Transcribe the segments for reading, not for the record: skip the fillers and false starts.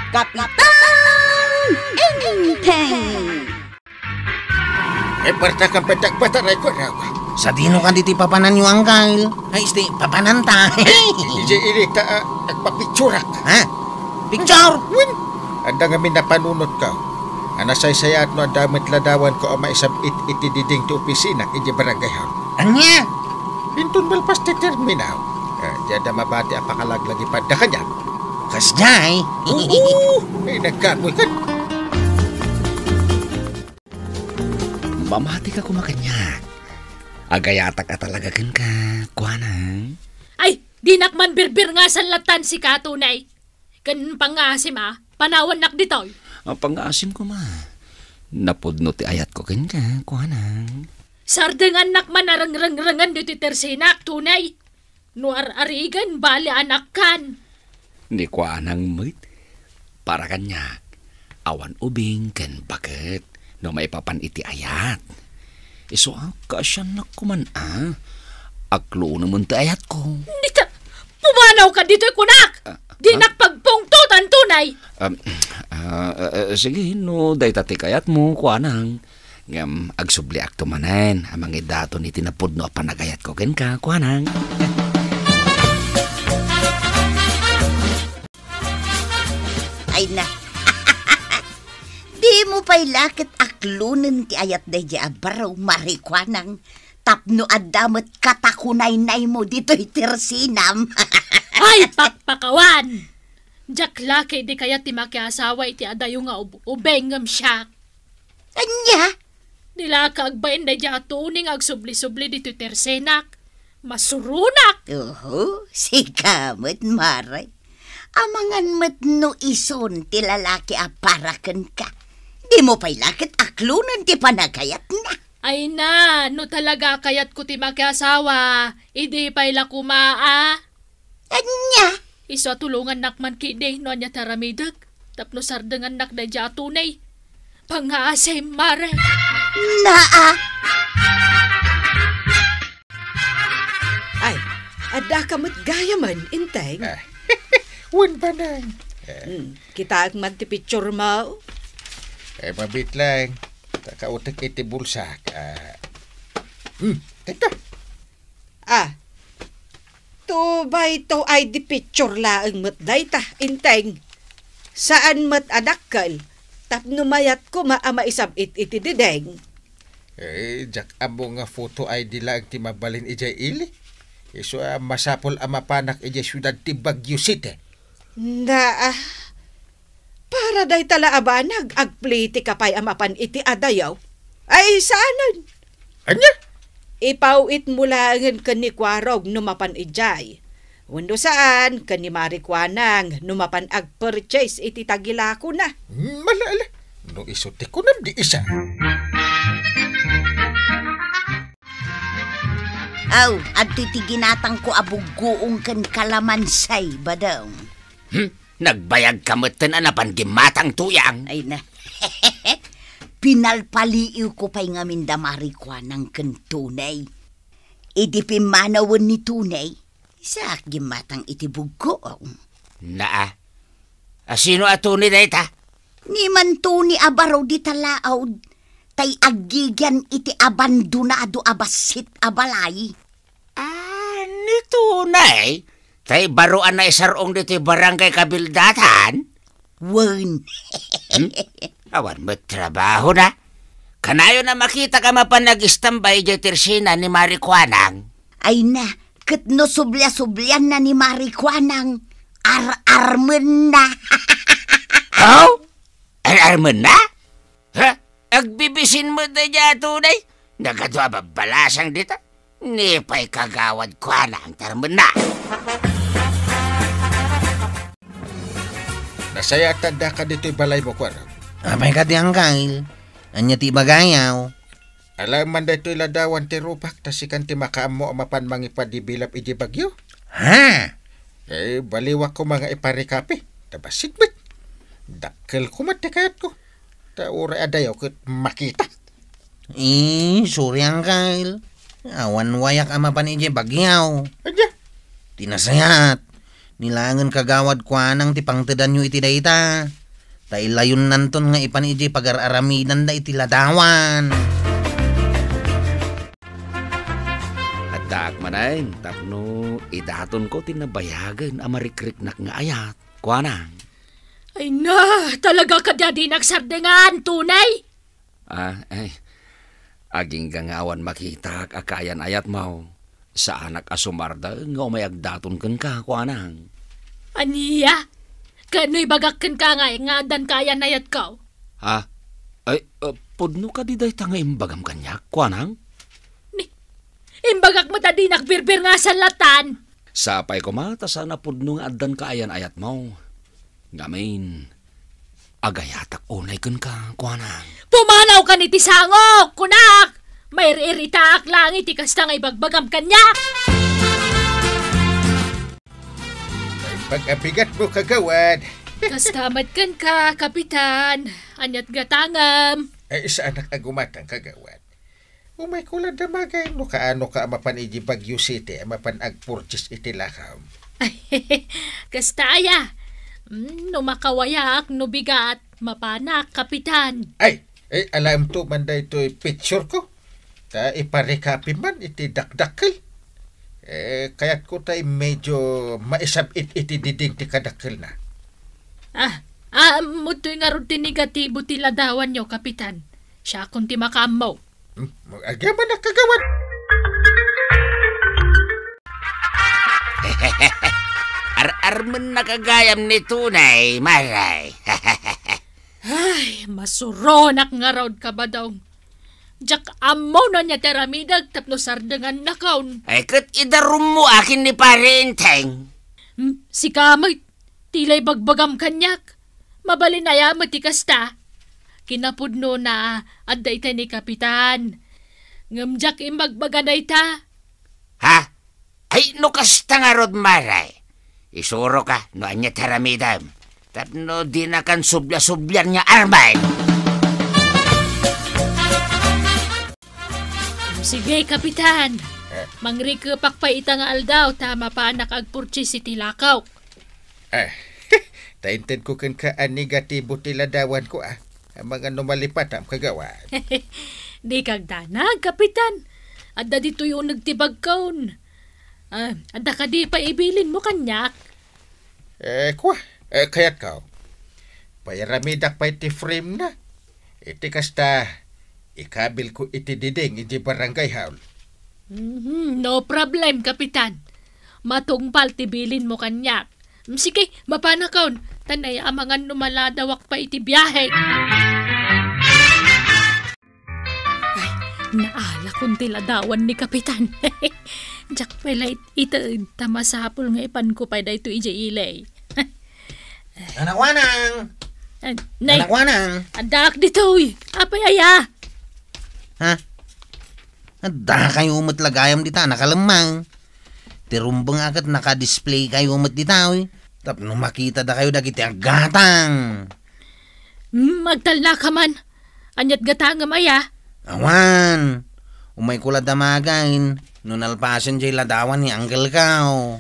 Kapitan Enteng. Pertakan petak ray ko na. Sa dino kan diti papanan yung angkal. Ay, isti, papanan ta. Ije iri ta agpapicturak. Ha? Picture? Win. Anda nga minapanunot ka. Anasay-saya at no damit ladawan ko ang maisabit itididing ti opisina ije barangay hall. Anya? Pintun balpas ti terminaw. Jada mabati apakalaglagi pada kanya. Kasjay. Ay nagkakoy kan. Mamati ka kumakanyak. Agayatak atalagagan ka, kuanang. Ay, di nakman birbir nga sa latan si katunay. Kan pangasim panawan nak ditoy. Ang pangasim ko ma. Napudno ti ayat ko kan ka, kuanang. Sardengan nakman arang-rang-rangan dito tersinak tunay. Nuar arigan bali anak kan. Ni kuanang mit. Para kanyak. Awan ubing kan bakit. No may papan iti ayat. Iso kasyan na kuman Aklo naman ti ayat ko. Dita, pumanaw ka dito'y kunak. Di nakpagpungtutan tunay. Sige, no, day tatik ayat mo, kuanang. Agsubli ak tumanen. Amang idato ni tinapod no panagayat ko ken ka, kuanang. Ay na. Di mo pa'y lakit aklunan ti ayat day di abaraw marikwanang tapno adamot katakunay-nay mo dito'y tersinam. Ay, pakpakawan. Jak laki di kaya ti makiasawa iti adayo nga ubengam siya. Anya? Nila kaagbain day di atuning agsubli-subli dito tersenak. Masurunak. Si kamot maray. Amangan mat no ison ti lalaki aparaken ka. Di mo pa'y lakit aklunan ti panagayat na. Ay na, no talaga kayat ko ti makiasawa. Idi pa'y lakumaa. Anya? Iso tulungan nakman kide no anya taramidag. Tapno sardengan nak da jatunay. Pangaasay mare. Naa. Ay, ada kamot gaya man, Inteng. Wan ba nang? Kita ang picture mo. Mabit lang. Takautak iti bulsak. Teka. Tubay to ay di picture laang mat dayta, Inteng. Saan mat adakkel? Tapno mayat ko maisabit iti dideng. Jak amo nga photo ID lang ti mabalin ijay ili. Iso masapol amapanak ijay syudad ti Baguio City. Para day tala abanag, agpliti kapay amapan iti adayaw. Ay, saanan? Anya? Ipawit mulangan kanikwaraw numapan ijay. Wando saan, kanimariquanang numapan ag-purchase iti tagilako na. Malala. No isote ko nam di isa. Aw, at titiginatang ko abugoong kan kalamansay, badaw. Nagbayag kamutan anapan gimatang tuyang. Ay na. Pinalpaliiw ko pa'y nga mindamarikwa ng kantunay. Idi pimanawan ni tunay. Sa gimatang itibug ko. Naa. Sino ato ni dayta? Ni man tuni abaraw di talaaw. Tay agigyan iti abandonado abasit abalay. Ni tunay? Tay baruan na isarong dito barangay Kabildatan? Wen. Awan mo trabaho na. Kanayo na makita ka mapanag-istambay di tersina ni Mariquanang. Ay na, kat no sublia-sublian na ni Mariquanang. Ar-armen na. Oh? Ar-armen na? Ha? Agbibisin mo na dyan tunay? Nagadwa ba balasang dito? Ni pa'y kagawad ko na ang tarmen na. Nasaya tanda ka dito'y balay mo kwara. Apay ka di angkal. Anya ti bagayaw. Alam man dito'y ladawan ti rupak tasikan ti makaamo mapan mangipadibilap iti Bagyo. Ha? Baliwak ko mga iparikapi. Tabasigbat. Dakkel ko matikayat ko. Taura adayaw ko makita. Sorry angkal. Awan wayak ama pan iti Bagyaw. Anya? Tinasayat. Nilangan kagawad kwa nang ti pangtedan nyo iti dayta. Tailayon nanton nga ipan iti pagar-aramidan da iti ladawan. At daak manayin, tapno idaton ko tinabayagan amarikrik-nak nga ayat. Kuanang. Ay na, talaga ka di nagsardengan, tunay. Aging gangawan makita akayan ayat mo. Sa anak asumarda nga umayagdaton kan ka, kuanang. Aniya? Kano'y bagakkan ka nga dan kaya nayat ka. Ha? Pudno ka di day tanga imbagam kanya, kuanang? Imbagak mo tadi nakbirbir nga sa latan. Sapay ko mata sana pudno nga adan kaayan ayat mo. Ngamin, agayatak unay kan ka, kuanang. Pumanaw ka ni Tisangok, kunak! May iritaak lang iti kasta nga ibagbagam kanya. Pag-abigat mo kagawad. Kastamat kan ka, kapitan. Anyat gatangam. Ay sa anak agumatang kagawad. Umay kulad na magay no kaano ka mapan iji Baguio City mapan agpurchis iti lakam. Kastaya. No makawayak, no bigat, mapanak, kapitan. Ay, alam to man da ito'y picture ko. Ta iparekapi man iti dakdakil. Kaya't ko tayo medyo maisabit iti diding ti kadakil na. Muto'y nga ron tinigatibo ti ladawan nyo, kapitan. Siya kung ti makamaw. Agyaman na kagawad. Ar-arman nakagayam ni tunay, maray. Ay, masuronak nga raw ka ba daw? Jak amaw na niya teramidag tapno sardangan na kaun. Ay, kat idarum mo akin ni parenteng. Si kamay, tilay bagbagam kanyak. Mabalin aya matikasta. Kinapudno na aday ta ni kapitan. Ngamjak imbagbaganay ta. Ha? Ay, no kasta nga rod maray. Isuro ka, no anya taramidam. Tapno di na kan subya-subyan niya armay. Sige, kapitan. Mangrikepak pa ita nga aldaw, tama pa nakagpurchis si Tilakaw. Taintin ko kan ka negatibo tiladawan ko ang mga numalipat ang kagawan. Di kagdanag, kapitan. Adda dito yung nagtibag kaun. Adda ka di pa ibilin mo kanyak. Kaya't ka. Payaramidak pa iti frame na. Iti kasta ikabil ko iti diding iti barangay haul. No problem, kapitan. Matungpal tibilin mo kanyak. Sige, mapanakaon. Tanay amangan numaladawak pa iti biyahe. Ay, naala kong tiladawan ni kapitan. Jak pala ito tamasapol nga ipan ko pa dahito ija ilay. Anakwanang! Nay, Anakwanang! andak dito apay aya. Ha? Ada kayo umatlagayam dita, nakalamang. Tirumbang agad nakadisplay kayo umat dita, tapno makita da kayo dagiti ang gatang. Magtala ka man. Anyat gatangam aya. Awan, umay kulad damagain. Nunalpasan jay ladawan ni Uncle Kao.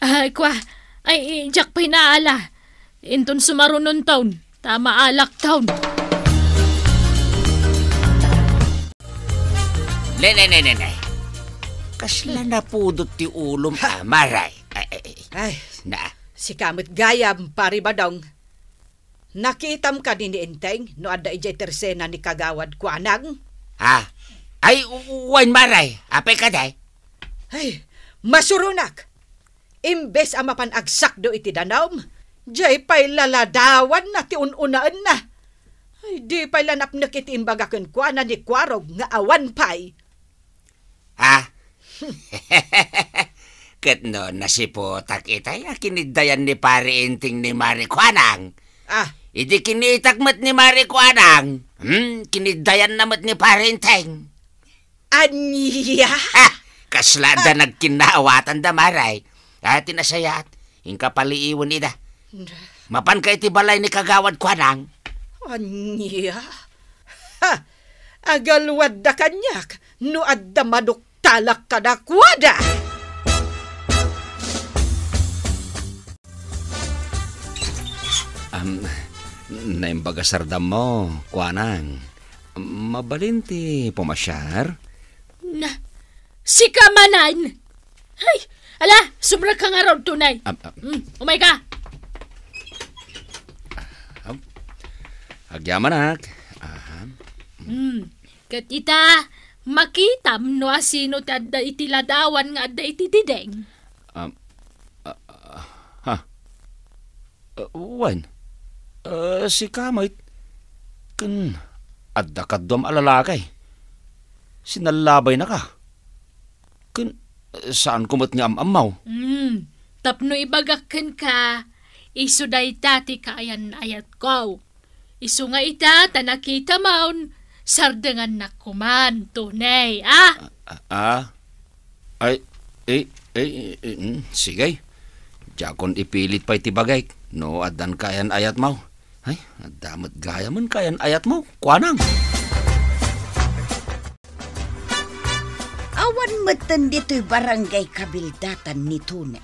Ay, jak pa'y naala. Inton sumarunon taon. Tama alak taon. Nay. Kasla na pudot ti ulom, maray. Ay, Na. si kamot gayam, pari badong. Nakitam ka din ni Enteng no adda ijay tersena ni kagawad ko anang. Ha? Ay, uwan maray. Apay ka day? Ay, masurunak. Imbes ang mapanagsak do iti danawm, jay pa'y laladawan na ti ununaan na. Ay, di pa'y lanapnak iti imbagakon kwa na ni Kwarog nga awan pa'y. Ha? Kat no, nasipotak itay, kinidayan ni pari inting ni Mari Kwanang. Idi kinitakmat ni Mari Kwanang. Kinidayan namat ni pari inting. Anya? Kaslada nagkinaawatan da maray. Tinasayat, ingka paliiwan ida. Mapan ka iti balay ni kagawad Kwanang. Anya? Ha! Agalwad da kanyak, no adda maduktalak ka da kwada. naimbaga sardam mo, kuanang. Mabalinti pumasyar. Na, si Kamanan! Ay, ala, sumra ka nga ron tunay. Umay ka. Agyaman, Katita, makitam no asino tadda itiladawan nga adda itidideng. Wan, si Kamait, kan adda kadom alalakay. Sinalabay na ka. Kan, saan kumot nga amaw? Tapno ibagakan ka, iso day tati kaayan ayat ko. Iso nga ita, tanakita maun, sardengan na kuman, tunay, Sige. Jakon ipilit pa itibagay. No, adan kayan ayat mo. Ay, adamot gaya man kayan ayat mo. Kuanang. Awan matan dito'y barangay kabildatan ni Tunay.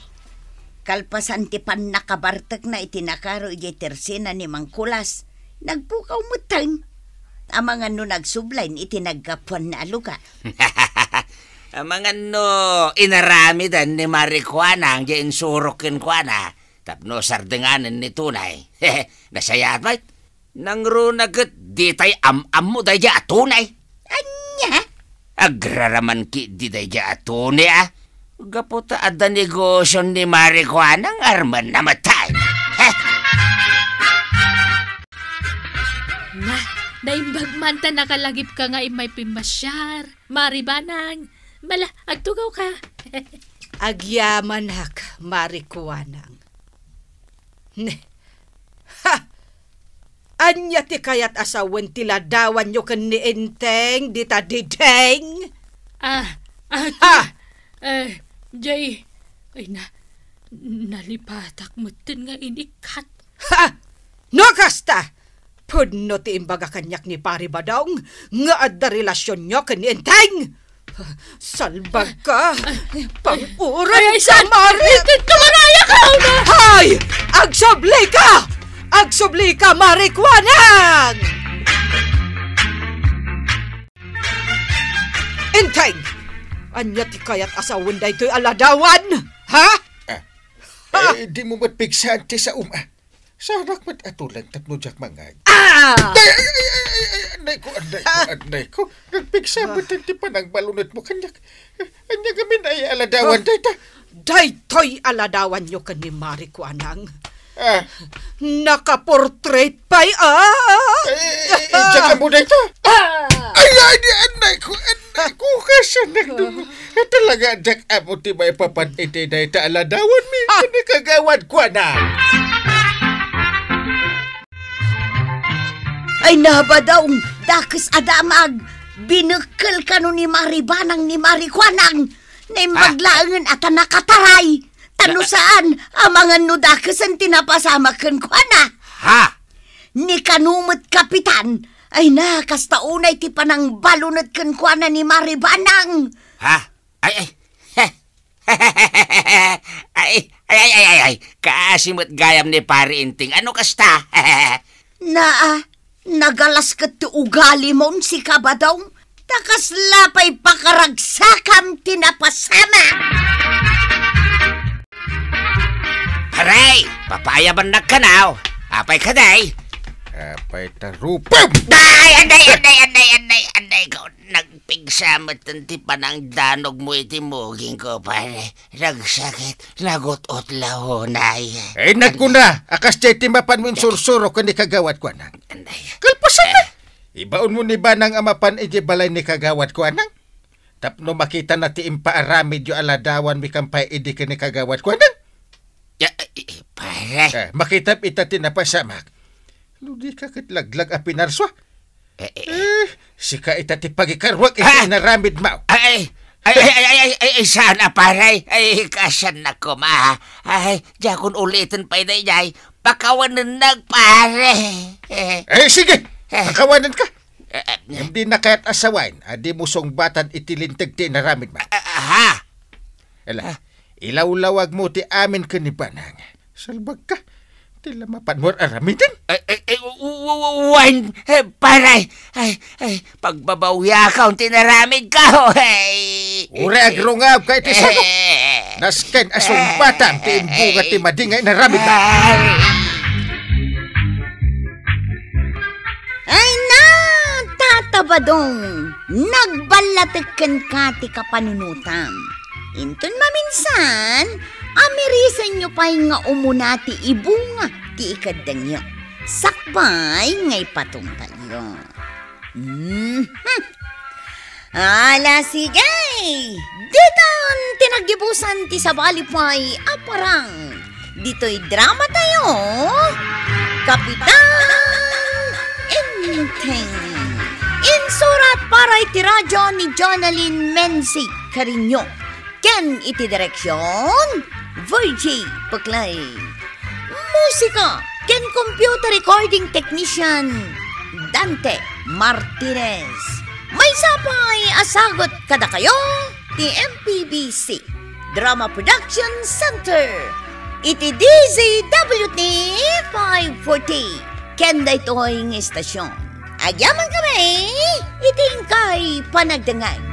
Kalpasan ti pan nakabartek na itinakaro iti tersena ni Mangkulas. Nagpukaw matan. Amangan no nagsublain itinagkapuan na aluga. Amangan no inarami dan ni Marikuana ang diyan surokin kuana. Tapno sardenganan ni Tunay. Nasayat ba? Nangrunagat di tay am mo day ja Tunay. Anya? Agraraman ki di day ja Tunay Gaputa ada negosyo ni Marikuana ang arman namatay. Na, naimbag man ta nakalagip ka nga imay pimasyar. Maribanang, mala, agtugaw ka. Agyaman hak, Marikuanang. Ha! Anya ti kayat asawan tiladawan nyo kan ni Enteng, di ta dideng? Jay, ay nalipatak mo tin nga inikat. Ha! No kasta! Pudno ti imbaga kanyak ni Pari Badong, nga adda relasyon nyo kan ni Enteng! Salbag ka! Panguran sa Marit! Tumaraya ka! Hay! Agsobli ka! Agsobli ka, Marikuanang! Enteng! Anya ti kayat asawon da ito'y aladawan? Ha? Di mo ba't pigsahan ti sa Sarak mat atulang tapno jak mangag. Anday ko. Nagpigsa mo ti panang balunot mo kanyak. Anya gamin ay aladawan dayta. Daytoy aladawan nyo kan ni Marikuanang. Nakaportrait pa'y Diyan mo dayta. Anday ko. Kasi nagdugo. Talaga jak amo ti may papaniti dayta aladawan mi. Kagawad ko na. Ay nabadaong dakes adamag. Binekal ka no ni Maribanang ni Marikuanang. Naimbaglaangan at nakataray. Tano saan amangan no dakes ang tinapasamakan ko na. Ha? Ni kanumot kapitan. Ay nakastaunay ti panang balunot kan ko na ni Maribanang. Ha? Ay. Kaasimot gayam ni Pari Inting. Ano kasta? Nagalas ka ti ugali mo si Kabadong. Takas lapay pakaragsakam tinapasama. Haray! Papayaban na ka now. Apay ka day. Apay tarupam! Anday ko. Nagpigsamot tanti pa ng danog mo itimugin ko, pare. Nagsakit, nagutot lahonay. Ay nagkuna, akas jay timapan mo sursuro ka ni kagawad ko anang. Kalpasan na! Ibaon mo ni ba nang amapan balay ni kagawad ko anang? Tapno makita na ti impaaramid yu aladawan mi kampay idi ka ni kagawad ko anang? Pare. Makita ita tinapasamak. Ludi ka katlaglag a pinarswa. Sika ita ti pagikarwag ita naramid mao. Ay, sana paray. Ay, kasan na ko, ma. Ay, jakon ulitin pa inay jay. Pakawanan nagpare. Sige. Pakawanan ka. Hindi na kaya't asawain. Adi musong batan itilintag ti naramid mao. Ha? Ilaw-lawag mo ti amin kanibanang. Salbag ka. Tila mapan mo aramidin. Wan, paray. Pagbabawya ka, tinaramid ka, Ure agrungab ka iti sano. Nasken asong batang ti imbunga ti madingay na ramid na. Ay na, tatabadong, nagbalatikan ka ti kapanunutam. Intun maminsan, amirisan nyo pa'y nga umuna ti ibunga ti ikadang nyo. Sakbay ngay patumpal nyo. Ala sigay, diton tinagibusan ti sabali pa'y aparang. Dito'y drama tayo, Kapitan Inteng. Insurat para iti radyo ni Jonalyn Menzi Carino. Ken iti direksyon, Virgie Paklay. Musika, ken computer recording technician, Dante Martinez. May sapay asagot kada kayo, ti MPBC Drama Production Center. Iti DZWT 540. Kenda ito'y ng istasyon. Agyaman kami, iting kay panagdangag.